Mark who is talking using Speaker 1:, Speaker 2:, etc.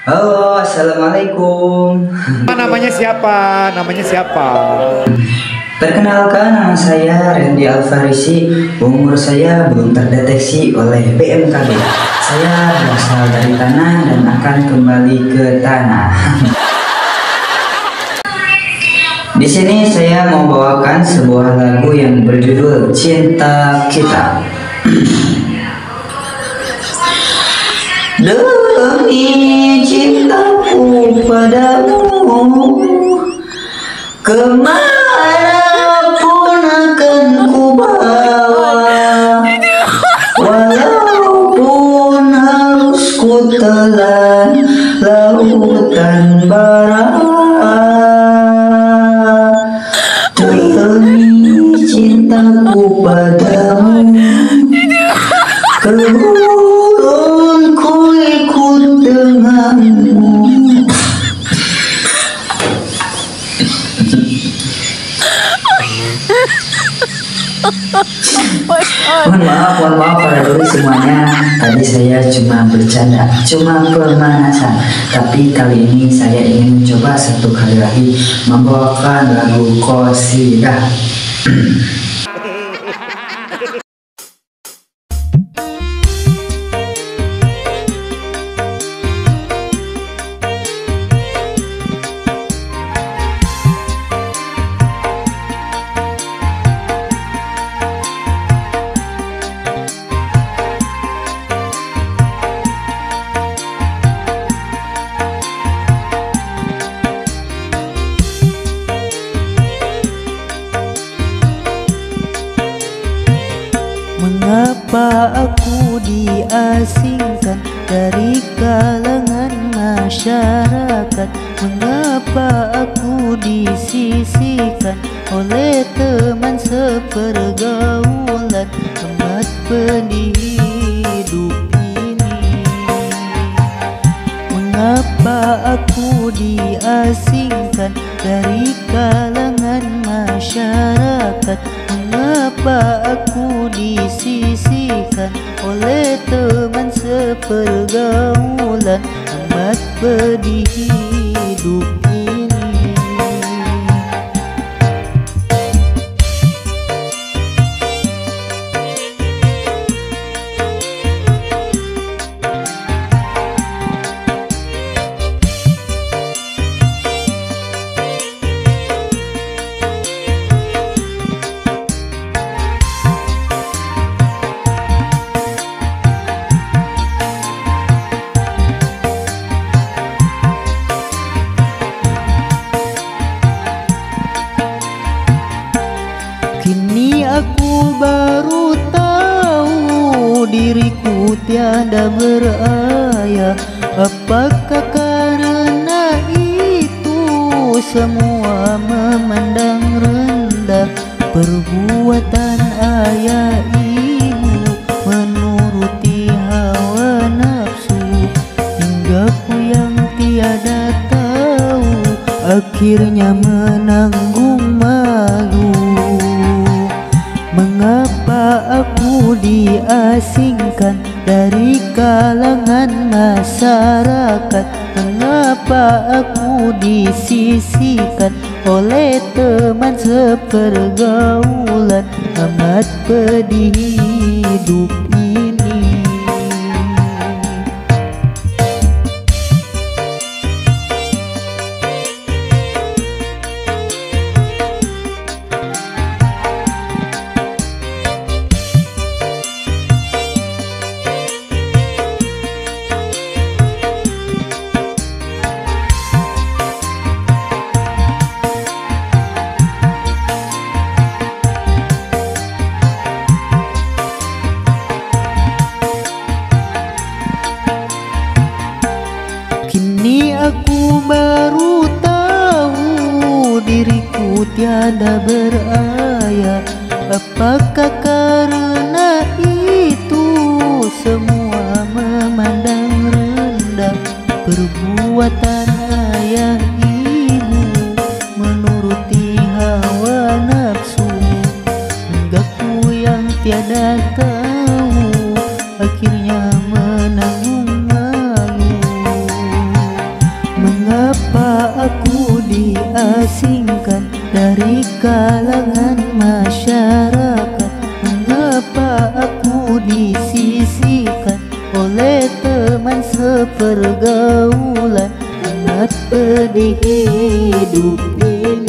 Speaker 1: Halo, assalamualaikum.
Speaker 2: Namanya siapa? Namanya siapa?
Speaker 1: Perkenalkan, nama saya Randy Alfarisi. Umur saya belum terdeteksi oleh BMKG. Saya berasal dari tanah dan akan kembali ke tanah. Di sini saya mau bawakan sebuah lagu yang berjudul Cinta Kita. Demi cintaku padamu, kemanapun akan ku bawa, walaupun harus ku telan lautan bara. Demi cintaku padamu, turun ku ikut denganmu. Mohon maaf para doi semuanya. Tadi saya cuma bercanda, cuma pemanasan. Tapi kali ini saya ingin mencoba satu kali lagi membawakan lagu qosidah.
Speaker 3: Mengapa aku diasingkan dari kalangan masyarakat? Mengapa aku disisihkan oleh teman sepergaulan? Amat pedih hidup ini. Mengapa aku diasingkan dari kalangan masyarakat? Mengapa aku disisihkan oleh teman sepergaulan? Amat pedih hidup ini. Kini aku baru tahu diriku tiada berayah. Apakah karena itu semua memandang rendah perbuatan ayah ibu, menuruti hawa nafsu hingga ku yang tiada tahu akhirnya menanggung malu. Mengapa aku diasingkan dari kalangan masyarakat? Mengapa aku disisihkan oleh teman sepergaulan? Amat pedih hidup ini. Kini aku baru tahu diriku tiada berayah. Apakah karena itu semua memandang rendah perbuatan ayah ibu, menuruti hawa nafsu hingga ku yang tiada tahu akhirnya menanggung malu. diasingkan dari kalangan masyarakat? Mengapa aku disisihkan oleh teman sepergaulan? Sangat pedih hidup ini.